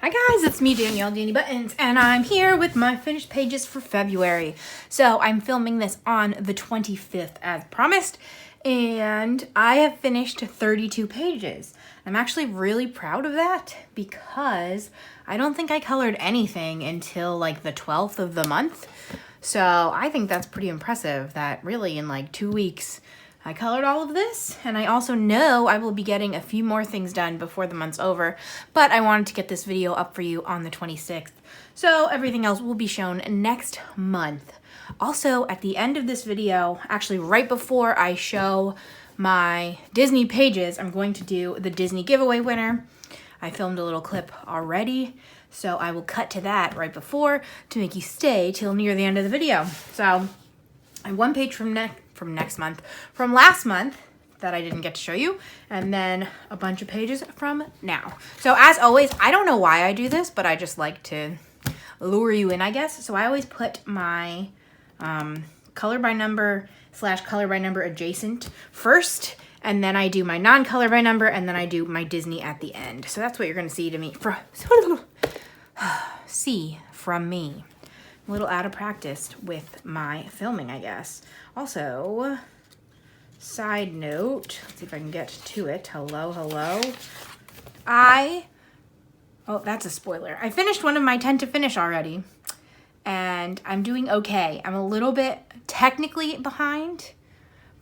Hi guys, it's me, Danielle, Danibuttons, and I'm here with my finished pages for February. So I'm filming this on the 25th as promised, and I have finished 32 pages. I'm actually really proud of that because I don't think I colored anything until like the 12th of the month. So I think that's pretty impressive that really in like 2 weeks I colored all of this, and I also know I will be getting a few more things done before the month's over, but I wanted to get this video up for you on the 26th, so everything else will be shown next month. Also, at the end of this video, actually right before I show my Disney pages, I'm going to do the Disney giveaway winner. I filmed a little clip already, so I will cut to that right before to make you stay till near the end of the video. So I have one page from last month that I didn't get to show you, and then a bunch of pages from now. So as always, I don't know why I do this, but I just like to lure you in, I guess. So I always put my color by number / color by number adjacent first, and then I do my non-color by number, and then I do my Disney at the end. So that's what you're gonna see from me. I'm a little out of practice with my filming, I guess. Also, side note, let's see if I can get to it. Hello. Oh, that's a spoiler. I finished one of my 10 to finish already, and I'm doing okay. I'm a little bit technically behind,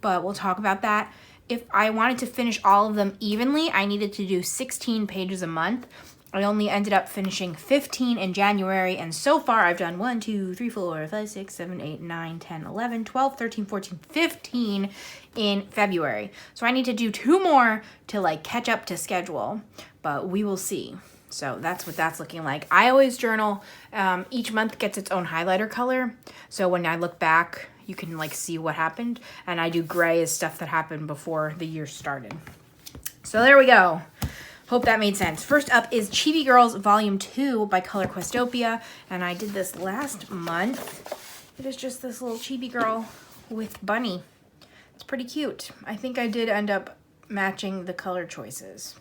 but we'll talk about that. If I wanted to finish all of them evenly, I needed to do 16 pages a month. I only ended up finishing 15 in January, and so far I've done 1, 2, 3, 4, 5, 6, 7, 8, 9, 10, 11, 12, 13, 14, 15 in February. So I need to do 2 more to like catch up to schedule, but we will see. So that's what that's looking like. I always journal. Each month gets its own highlighter color. So when I look back, you can like see what happened, and I do gray as stuff that happened before the year started. So there we go. Hope that made sense. First up is Chibi Girls Volume 2 by Color Questopia, and I did this last month. It is just this little chibi girl with bunny. It's pretty cute. I think I did end up matching the color choices.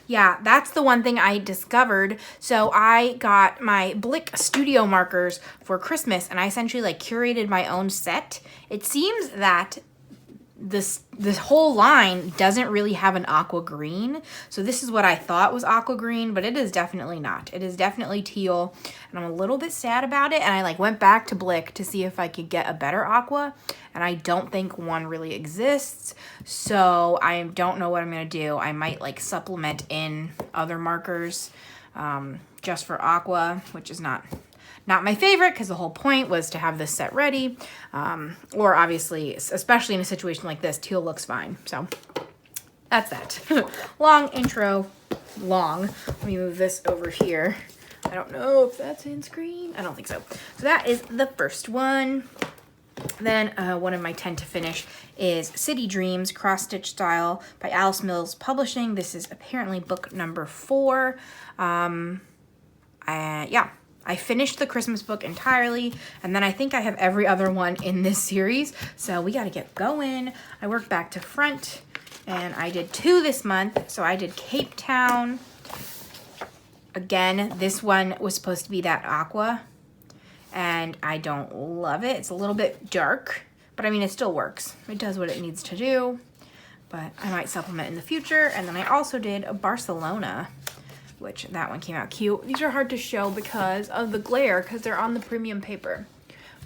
Yeah, that's the one thing I discovered. So I got my Blick Studio markers for Christmas, and I essentially like curated my own set. It seems that this whole line doesn't really have an aqua green. So this is what I thought was aqua green, but it is definitely not. It is definitely teal, and I'm a little bit sad about it. And I like went back to Blick to see if I could get a better aqua, and I don't think one really exists. So I don't know what I'm gonna do. I might like supplement in other markers just for aqua, which is not my favorite because the whole point was to have this set ready. Or obviously, especially in a situation like this, teal looks fine. So that's that. Long intro, long. Let me move this over here. I don't know if that's in screen. I don't think so. So that is the first one. Then one of my 10 to finish is City Dreams Cross Stitch Style by Alice Mills Publishing. This is apparently book number 4. Yeah. I finished the Christmas book entirely, and then I think I have every other one in this series, so we gotta get going. I worked back to front, and I did 2 this month. So I did Cape Town. Again, this one was supposed to be that aqua, and I don't love it. It's a little bit dark, but I mean, it still works. It does what it needs to do, but I might supplement in the future. And then I also did a Barcelona, which that one came out cute. These are hard to show because of the glare, because they're on the premium paper.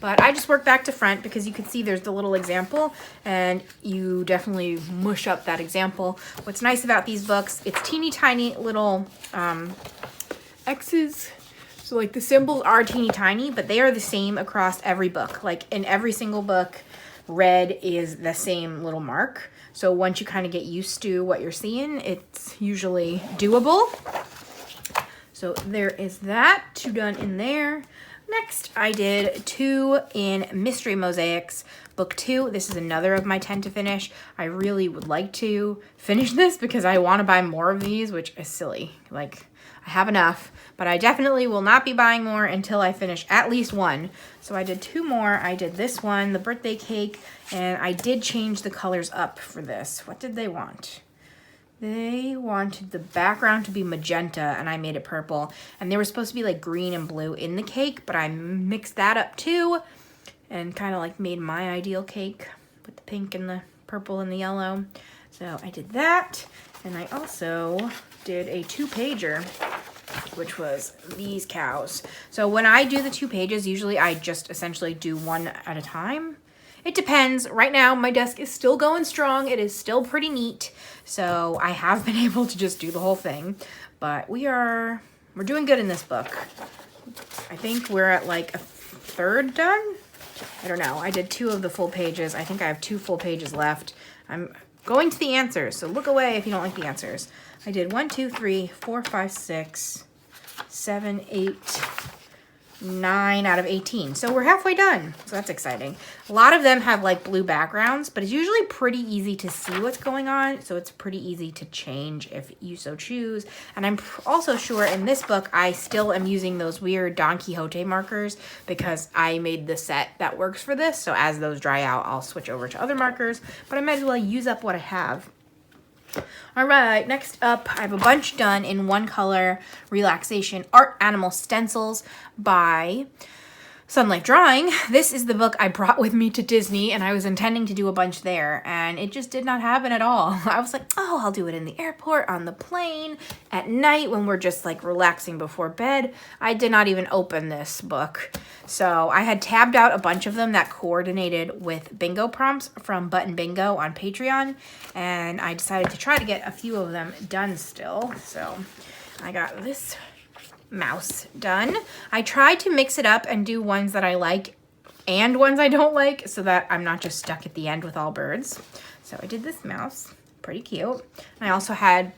But I just worked back to front because you can see there's the little example, and you definitely mush up that example. What's nice about these books, it's teeny tiny little X's. So like the symbols are teeny tiny, but they are the same across every book. Like in every single book, red is the same little mark. So once you kind of get used to what you're seeing, it's usually doable. So there is that, 2 done in there. Next, I did 2 in Mystery Mosaics, book 2. This is another of my 10 to finish. I really would like to finish this because I want to buy more of these, which is silly. Like, I have enough, but I definitely will not be buying more until I finish at least 1. So I did 2 more. I did this one, the birthday cake, and I did change the colors up for this. What did they want? They wanted the background to be magenta and I made it purple. And they were supposed to be like green and blue in the cake, but I mixed that up too and kind of like made my ideal cake with the pink and the purple and the yellow. So I did that. And I also did a 2-pager, which was these cows. So when I do the 2 pages, usually I just essentially do one at a time. It depends. Right now, my desk is still going strong. It is still pretty neat. So I have been able to just do the whole thing. But we're doing good in this book. I think we're at like a 1/3 done. I don't know. I did 2 of the full pages. I think I have 2 full pages left. I'm going to the answers, so look away if you don't like the answers. I did 1, 2, 3, 4, 5, 6, 7, 8, 9 out of 18. So we're halfway done. So that's exciting. A lot of them have like blue backgrounds, but it's usually pretty easy to see what's going on. So it's pretty easy to change if you so choose. And I'm also sure in this book, I still am using those weird Don Quixote markers because I made the set that works for this. So as those dry out, I'll switch over to other markers, but I might as well use up what I have. All right, next up, I have a bunch done in one color relaxation art animal stencils by Sunlight Drawing. This is the book I brought with me to Disney, and I was intending to do a bunch there, and it just did not happen at all. I was like, oh, I'll do it in the airport, on the plane, at night when we're just like relaxing before bed. I did not even open this book. So I had tabbed out a bunch of them that coordinated with bingo prompts from Button Bingo on Patreon, and I decided to try to get a few of them done still. So I got this mouse done. I tried to mix it up and do ones that I like and ones I don't like so that I'm not just stuck at the end with all birds. So I did this mouse, pretty cute. I also had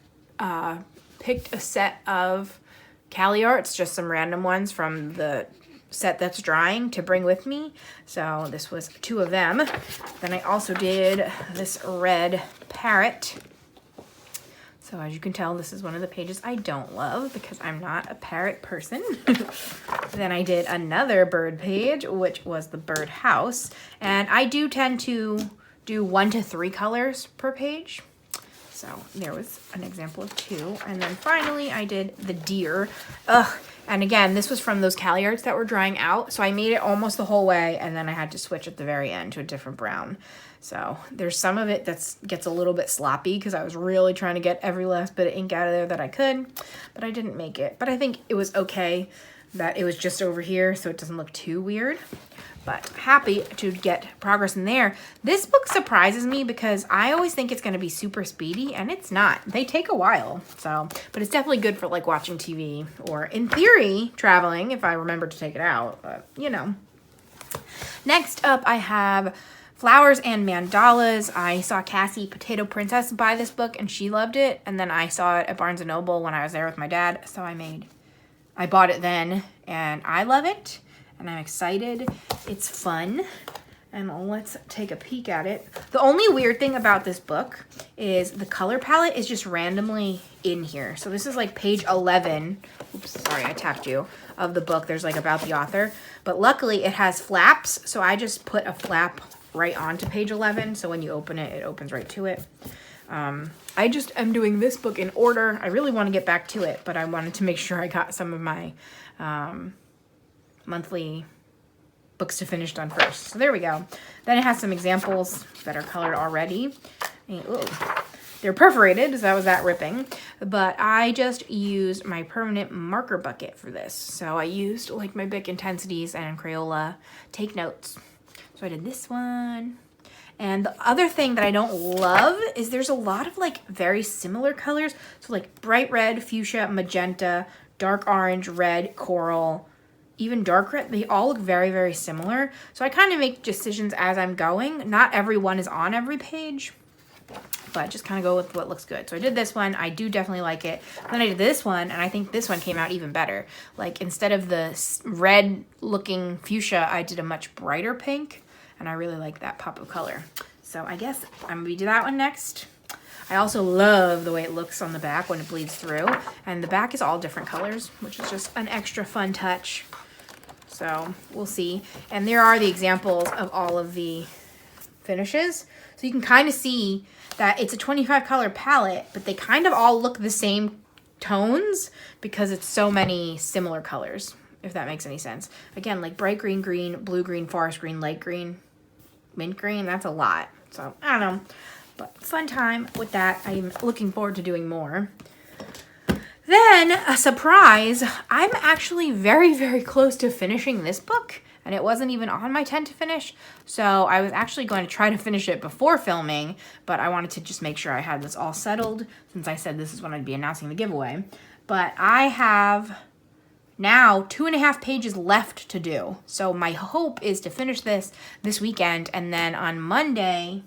picked a set of Cali Arts, just some random ones from the set that's drying to bring with me. So this was 2 of them. Then I also did this red parrot. So as you can tell, this is one of the pages I don't love because I'm not a parrot person. Then I did another bird page, which was the bird house. And I do tend to do 1 to 3 colors per page. So there was an example of 2. And then finally I did the deer. And again, this was from those Cali Arts that were drying out. So I made it almost the whole way, and then I had to switch at the very end to a different brown. So there's some of it that gets a little bit sloppy because I was really trying to get every last bit of ink out of there that I could, but I didn't make it. But I think it was okay that it was just over here so it doesn't look too weird. But happy to get progress in there. This book surprises me because I always think it's going to be super speedy, and it's not. They take a while. So, but it's definitely good for like watching TV or in theory traveling if I remember to take it out, but you know. Next up I have Flowers and Mandalas. I saw Cassie Potato Princess buy this book and she loved it, and then I saw it at Barnes & Noble when I was there with my dad, so I bought it then, and I love it. And I'm excited. It's fun. And let's take a peek at it. The only weird thing about this book is the color palette is just randomly in here. So this is like page 11. Oops, sorry, I tapped you. Of the book. There's like about the author. But luckily it has flaps. So I just put a flap right onto page 11. So when you open it, it opens right to it. I just am doing this book in order. I really want to get back to it, but I wanted to make sure I got some of my monthly books to finish done first. So there we go. Then it has some examples that are colored already. And, ooh, they're perforated, so that was that ripping. But I just used my permanent marker bucket for this. So I used like my Bic Intensities and Crayola Take Notes. So I did this one. And the other thing that I don't love is there's a lot of like very similar colors. So like bright red, fuchsia, magenta, dark orange, red, coral, even dark red. They all look very, very similar. So I kind of make decisions as I'm going. Not every one is on every page, but just kind of go with what looks good. So I did this one. I do definitely like it. Then I did this one, and I think this one came out even better. Like instead of the red looking fuchsia, I did a much brighter pink, and I really like that pop of color. So I guess I'm gonna do that one next. I also love the way it looks on the back when it bleeds through, and the back is all different colors, which is just an extra fun touch. So we'll see. And there are the examples of all of the finishes. So you can kind of see that it's a 25 color palette, but they kind of all look the same tones because it's so many similar colors, if that makes any sense. Again, like bright green, blue green, forest green, light green, mint green, that's a lot. So I don't know, but fun time with that. I'm looking forward to doing more. Then a surprise, I'm actually very, very close to finishing this book, and it wasn't even on my 10 to finish. So I was actually going to try to finish it before filming, but I wanted to just make sure I had this all settled since I said this is when I'd be announcing the giveaway. But I have now 2.5 pages left to do. So my hope is to finish this weekend, and then on Monday,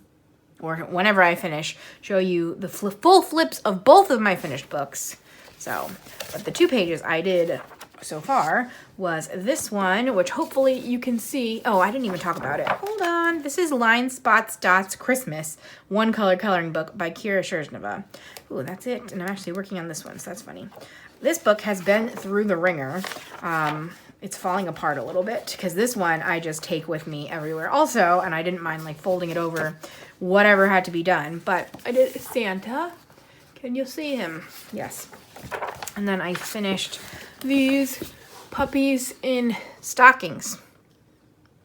or whenever I finish, show you the full flips of both of my finished books. So, but the 2 pages I did so far was this one, which hopefully you can see. Oh, I didn't even talk about it. Hold on. This is Line Spots Dots Christmas, one color coloring book by Cherie. Ooh, that's it. And I'm actually working on this one, so that's funny. This book has been through the ringer. It's falling apart a little bit because this one I just take with me everywhere also, and I didn't mind like folding it over, whatever had to be done. But I did Santa. Can you see him? Yes. And then I finished these puppies in stockings.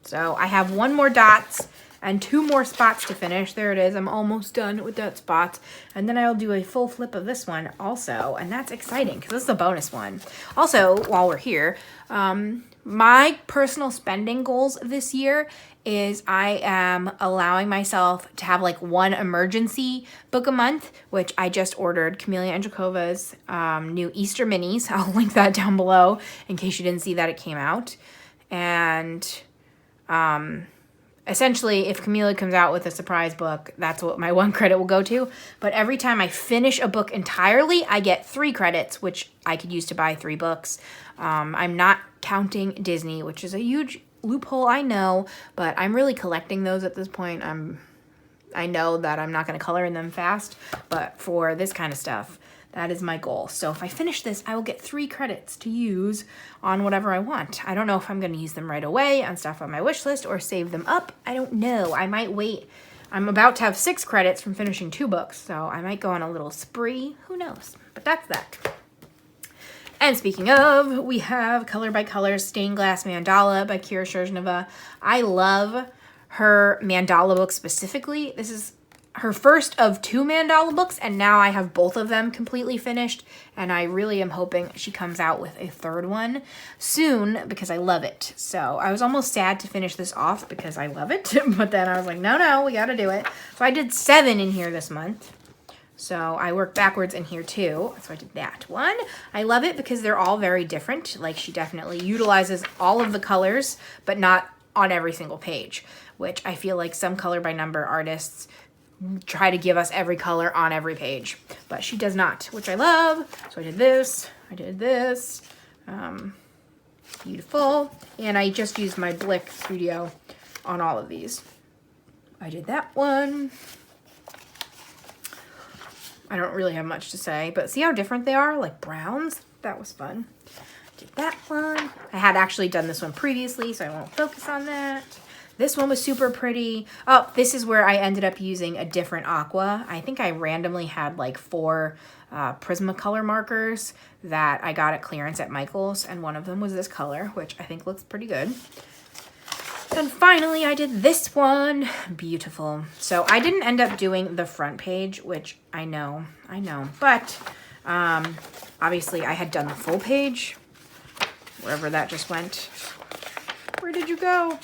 So I have 1 more dots and 2 more spots to finish. There it is. I'm almost done with that spots. And then I'll do a full flip of this one also. And that's exciting because this is a bonus one. Also, while we're here, my personal spending goals this year is I am allowing myself to have like 1 emergency book a month, which I just ordered Camellia and Jacova's new Easter minis. I'll link that down below in case you didn't see that it came out. And essentially, if Camellia comes out with a surprise book, that's what my 1 credit will go to. But every time I finish a book entirely, I get 3 credits, which I could use to buy 3 books. I'm not counting Disney, which is a huge loophole, I know, but I'm really collecting those at this point. I know that I'm not going to color in them fast, but for this kind of stuff, that is my goal. So if I finish this, I will get 3 credits to use on whatever I want. I don't know if I'm going to use them right away on stuff on my wish list or save them up. I don't know. I might wait. I'm about to have 6 credits from finishing 2 books, so I might go on a little spree. Who knows? But that's that. And speaking of, we have Color by Color Stained Glass Mandala by Cherie. I love her mandala book specifically. This is her first of 2 mandala books, and now I have both of them completely finished, and I really am hoping she comes out with a 3rd one soon because I love it. So I was almost sad to finish this off because I love it, but then I was like, no, we gotta do it. So I did 7 in here this month. So I worked backwards in here too. So I did that one. I love it because they're all very different. Like she definitely utilizes all of the colors, but not on every single page, which I feel like some color by number artists try to give us every color on every page, but she does not, which I love. So I did this, beautiful. And I just used my Blick Studio on all of these. I did that one. I don't really have much to say, but see how different they are? Like browns? That was fun. Did that one. I had actually done this one previously, so I won't focus on that. This one was super pretty. Oh, this is where I ended up using a different aqua. I think I randomly had like 4 Prismacolor markers that I got at clearance at Michael's, and one of them was this color, which I think looks pretty good. And finally, I did this one. Beautiful. So I didn't end up doing the front page, which I know. But obviously I had done the full page. Wherever that just went. Where did you go?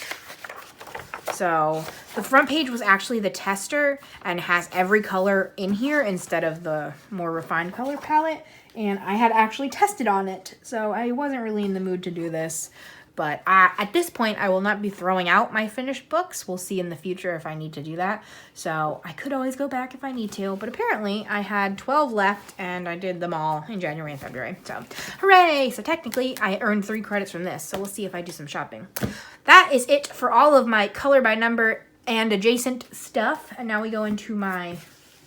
So the front page was actually the tester and has every color in here instead of the more refined color palette. And I had actually tested on it. So I wasn't really in the mood to do this. But at this point, I will not be throwing out my finished books. We'll see in the future if I need to do that. So I could always go back if I need to. But apparently, I had 12 left, and I did them all in January and February. So hooray! So technically, I earned 3 credits from this. So we'll see if I do some shopping. That is it for all of my color by number and adjacent stuff. And now we go into my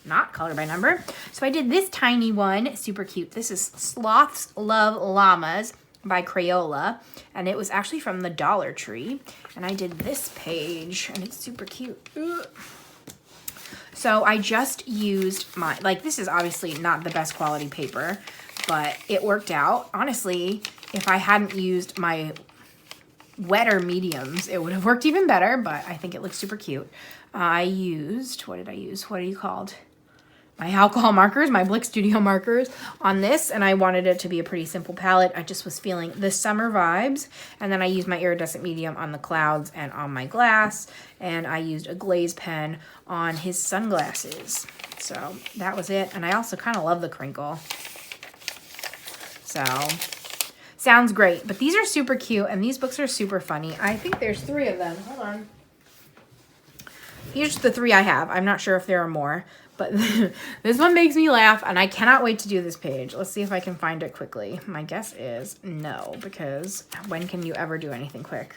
not color by number. So I did this tiny one. Super cute. This is Sloths Love Llamas. by Crayola, and it was actually from the Dollar Tree, and I did this page, and it's super cute. Ugh. So I just used my, like, this is obviously not the best quality paper, but it worked out. Honestly, if I hadn't used my wetter mediums, it would have worked even better, but I think it looks super cute. I used, what did I use? What are you called? My alcohol markers, my Blick Studio markers on this, and I wanted it to be a pretty simple palette. I just was feeling the summer vibes, and then I used my iridescent medium on the clouds and on my glass, and I used a glaze pen on his sunglasses. So that was it, and I also kind of love the crinkle. So, sounds great, but these are super cute, and these books are super funny. I think there's 3 of them. Hold on. Here's the 3 I have. I'm not sure if there are more. But this one makes me laugh, and I cannot wait to do this page. Let's see if I can find it quickly. My guess is no, because when can you ever do anything quick?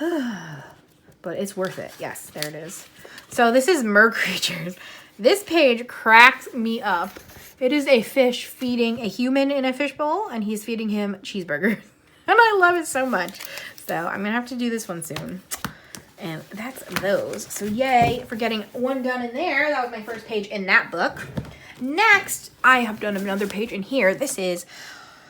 But it's worth it. Yes, there it is. So this is Mer Creatures. This page cracks me up. It is a fish feeding a human in a fishbowl, and he's feeding him cheeseburgers. And I love it so much. So I'm going to have to do this one soon. And that's those. So yay for getting one done in there. That was my first page in that book. Next, I have done another page in here. This is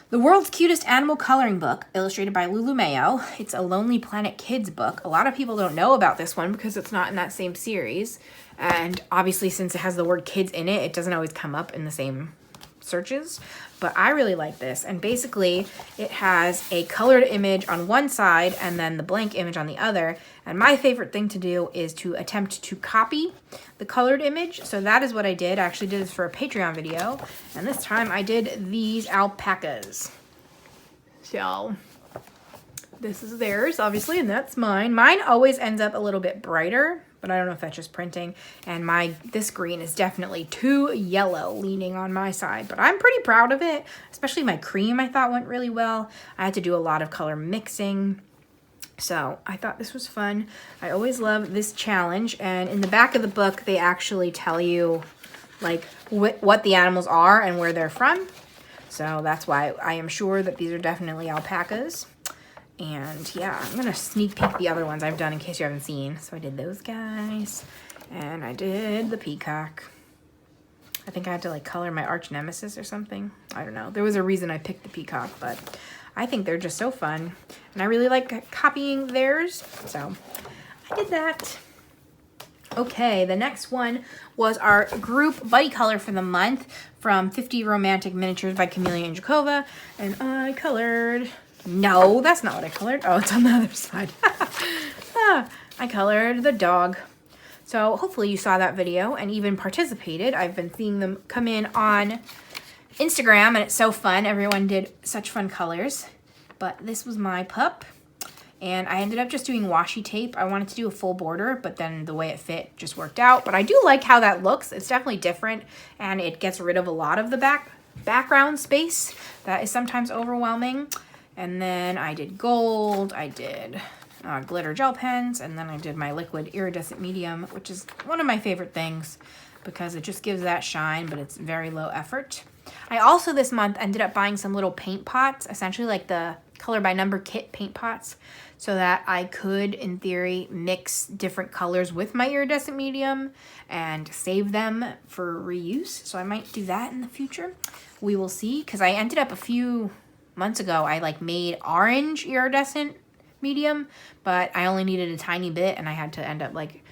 The World's Cutest Animal Coloring Book, illustrated by Lulu Mayo. It's a Lonely Planet Kids book. A lot of people don't know about this one because it's not in that same series. And obviously, since it has the word kids in it, it doesn't always come up in the same searches. But I really like this. And basically, it has a colored image on one side and then the blank image on the other. And my favorite thing to do is to attempt to copy the colored image. So that is what I did. I actually did this for a Patreon video. And this time I did these alpacas. So this is theirs, obviously, and that's mine. Mine always ends up a little bit brighter, but I don't know if that's just printing. And this green is definitely too yellow leaning on my side, but I'm pretty proud of it. Especially my cream I thought went really well. I had to do a lot of color mixing. So I thought this was fun. I always love this challenge. And in the back of the book, they actually tell you like what the animals are and where they're from. So that's why I am sure that these are definitely alpacas. And yeah, I'm gonna sneak peek the other ones I've done in case you haven't seen. So I did those guys, and I did the peacock. I think I had to like color my arch nemesis or something. I don't know. There was a reason I picked the peacock, but I think they're just so fun. And I really like copying theirs, so I did that. Okay, the next one was our group buddy color for the month from 50 Romantic Miniatures by Camellia and Jakova. And I colored... No, that's not what I colored. Oh, it's on the other side. I colored the dog. So hopefully you saw that video and even participated. I've been seeing them come in on Instagram, and it's so fun. Everyone did such fun colors. But this was my pup. And I ended up just doing washi tape. I wanted to do a full border, but then the way it fit just worked out. But I do like how that looks. It's definitely different, and it gets rid of a lot of the background space that is sometimes overwhelming. And then I did gold, I did glitter gel pens, and then I did my liquid iridescent medium, which is one of my favorite things because it just gives that shine, but it's very low effort. I also this month ended up buying some little paint pots, essentially like the color by number kit paint pots, so that I could, in theory, mix different colors with my iridescent medium and save them for reuse. So I might do that in the future. We will see, because I ended up a few months ago, I like made orange iridescent medium, but I only needed a tiny bit, and I had to end up like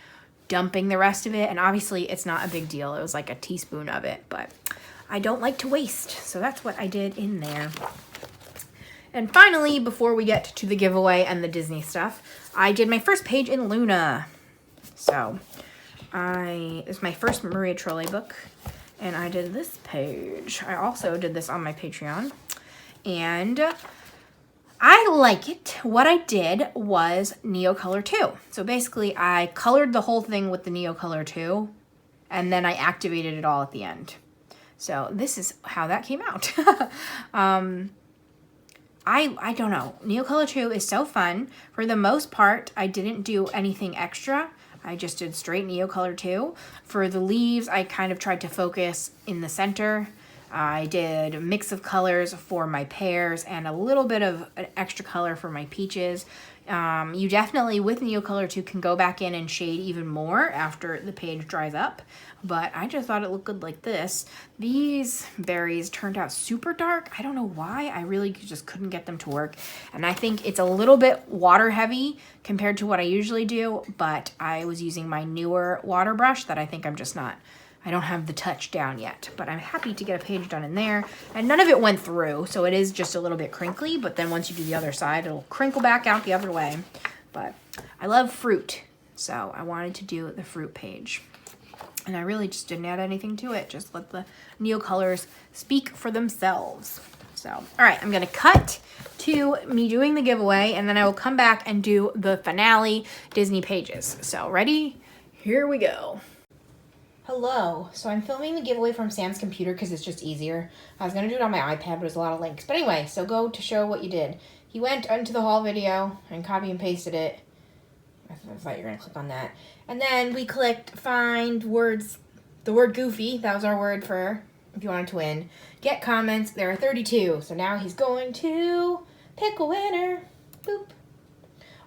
dumping the rest of it. And obviously it's not a big deal. It was like a teaspoon of it, but I don't like to waste. So that's what I did in there. And finally, before we get to the giveaway and the Disney stuff, I did my first page in Luna. So it's my first Maria Trolle book, and I did this page. I also did this on my Patreon. And I like it. What I did was NeoColor II. So basically, I colored the whole thing with the NeoColor II, and then I activated it all at the end. So this is how that came out. I don't know. NeoColor II is so fun. For the most part, I didn't do anything extra. I just did straight NeoColor II. For the leaves, I kind of tried to focus in the center. I did a mix of colors for my pears and a little bit of an extra color for my peaches. You definitely, with NeoColor II, can go back in and shade even more after the page dries up. But I just thought it looked good like this. These berries turned out super dark. I don't know why. I really just couldn't get them to work. And I think it's a little bit water heavy compared to what I usually do. But I was using my newer water brush that I think I'm just not... I don't have the touch down yet, but I'm happy to get a page done in there. And none of it went through, so it is just a little bit crinkly, but then once you do the other side, it'll crinkle back out the other way. But I love fruit, so I wanted to do the fruit page. And I really just didn't add anything to it, just let the NeoColors speak for themselves. So, all right, I'm gonna cut to me doing the giveaway, and then I will come back and do the finale Disney pages. So ready? Here we go. Hello. So I'm filming the giveaway from Sam's computer because it's just easier. I was going to do it on my iPad, but there's a lot of links. But anyway, so go to show what you did. He went into the haul video and copy and pasted it. I thought you were going to click on that. And then we clicked find words, the word goofy. That was our word for if you wanted to win. Get comments. There are 32. So now he's going to pick a winner. Boop.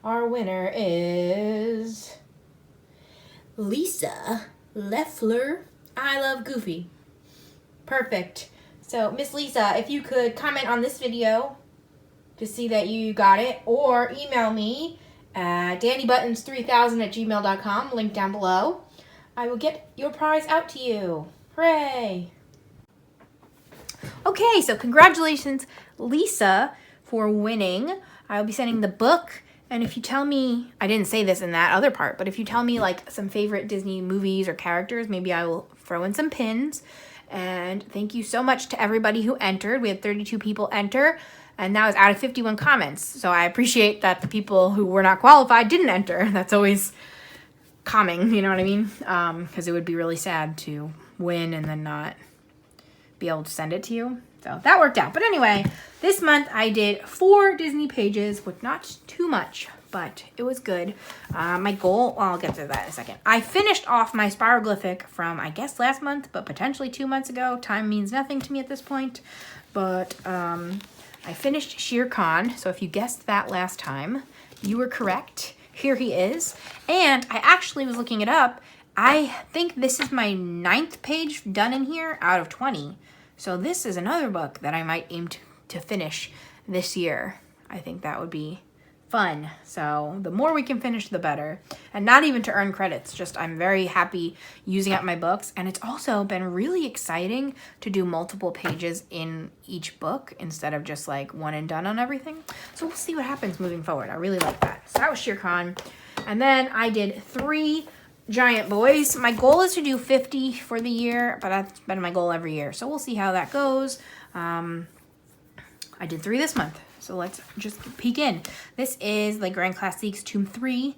Our winner is Lisa Leffler. I love Goofy. Perfect. So, Miss Lisa, if you could comment on this video to see that you got it, or email me at danibuttons3000@gmail.com, link down below. I will get your prize out to you. Hooray! Okay, so congratulations, Lisa, for winning. I will be sending the book. And if you tell me, I didn't say this in that other part, but if you tell me like some favorite Disney movies or characters, maybe I will throw in some pins. And thank you so much to everybody who entered. We had 32 people enter, and that was out of 51 comments. So I appreciate that the people who were not qualified didn't enter. That's always calming, you know what I mean? Because it would be really sad to win and then not be able to send it to you. So that worked out. But anyway, this month I did 4 Disney pages, with not too much, but it was good. My goal, well, I'll get to that in a second. I finished off my spiroglyphic from, I guess, last month, but potentially 2 months ago. Time means nothing to me at this point. But I finished Shere Khan, so if you guessed that last time, you were correct. Here he is. And I actually was looking it up. I think this is my 9th page done in here out of 20. So this is another book that I might aim to finish this year. I think that would be fun. So the more we can finish, the better. And not even to earn credits, just I'm very happy using up my books. And it's also been really exciting to do multiple pages in each book instead of just like one and done on everything. So we'll see what happens moving forward. I really like that. So that was Shere Khan. And then I did 3 giant boys. My goal is to do 50 for the year, but that's been my goal every year. So we'll see how that goes. I did 3 this month. So let's just peek in. This is the Grand Classiques Tomb 3.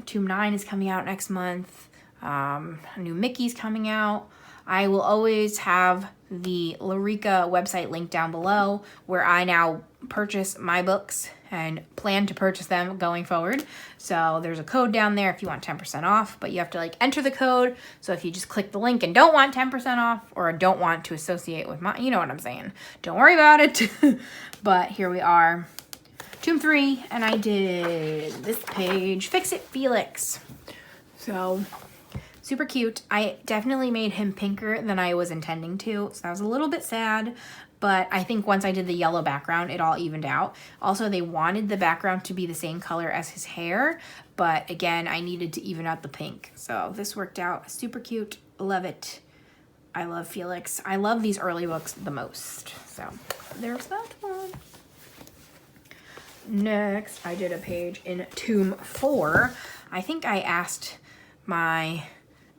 Tomb 9 is coming out next month. A new Mickey's coming out. I will always have the Larica website linked down below, where I now purchase my books and plan to purchase them going forward. So there's a code down there if you want 10% off, but you have to like enter the code. So if you just click the link and don't want 10% off, or don't want to associate with my, you know what I'm saying, don't worry about it. But here we are, Tomb 3, and I did this page, Fix It Felix. So super cute. I definitely made him pinker than I was intending to, so that was a little bit sad, but I think once I did the yellow background, it all evened out. Also, they wanted the background to be the same color as his hair, but again, I needed to even out the pink. So this worked out super cute. Love it. I love Felix. I love these early books the most. So there's that one. Next, I did a page in Tomb 4. I think I asked my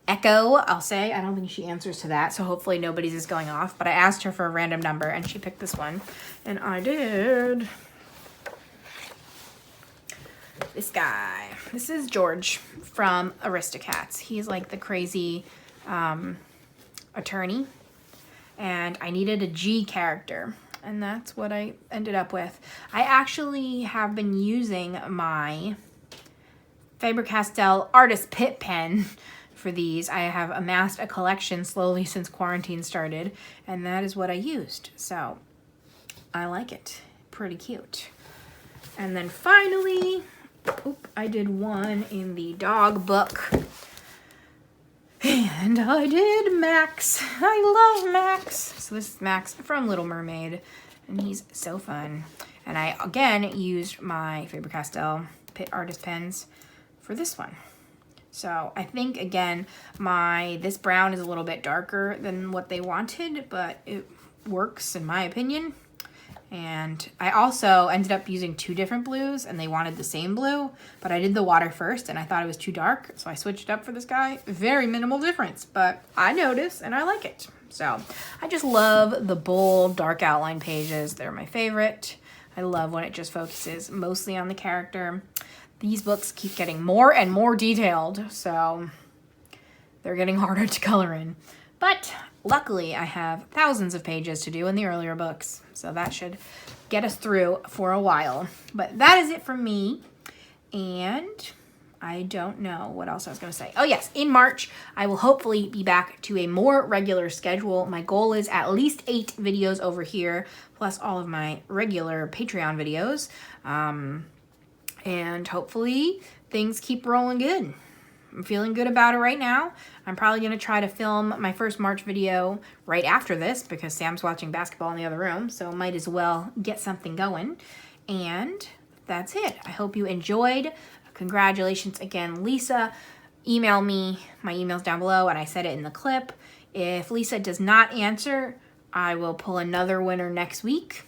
Echo, I'll say. I don't think she answers to that, so hopefully nobody's is going off. But I asked her for a random number, and she picked this one. And I did this guy. This is George from Aristocats. He's like the crazy attorney. And I needed a G character. And that's what I ended up with. I actually have been using my Faber-Castell Artist Pit Pen for these. I have amassed a collection slowly since quarantine started, and that is what I used. So I like it. Pretty cute. And then finally, I did one in the dog book. And I did Max. I love Max. So this is Max from Little Mermaid, and he's so fun. And I, again, used my Faber-Castell artist pens for this one. So I think, again, this brown is a little bit darker than what they wanted, but it works in my opinion. And I also ended up using 2 different blues, and they wanted the same blue, but I did the water first, and I thought it was too dark, so I switched up for this guy. Very minimal difference, but I noticed, and I like it. So I just love the bold, dark outline pages. They're my favorite. I love when it just focuses mostly on the character. These books keep getting more and more detailed, so they're getting harder to color in. But luckily, I have thousands of pages to do in the earlier books, so that should get us through for a while. But that is it from me, and I don't know what else I was going to say. Oh yes, in March, I will hopefully be back to a more regular schedule. My goal is at least 8 videos over here, plus all of my regular Patreon videos. And hopefully things keep rolling good. I'm feeling good about it right now. I'm probably going to try to film my first March video right after this because Sam's watching basketball in the other room, so might as well get something going. And that's it. I hope you enjoyed. Congratulations again, Lisa. Email me. My email's down below, and I said it in the clip. If Lisa does not answer, I will pull another winner next week.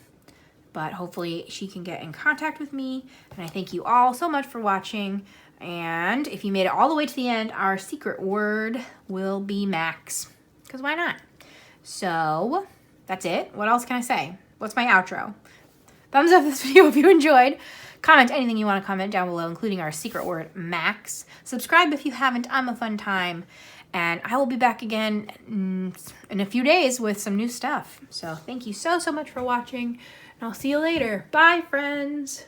But hopefully she can get in contact with me. And I thank you all so much for watching. And if you made it all the way to the end, our secret word will be Max. Because why not? So that's it. What else can I say? What's my outro? Thumbs up this video if you enjoyed. Comment anything you want to comment down below, including our secret word, Max. Subscribe if you haven't. I'm a fun time. And I will be back again in a few days with some new stuff. So thank you so much for watching. And I'll see you later. Bye, friends.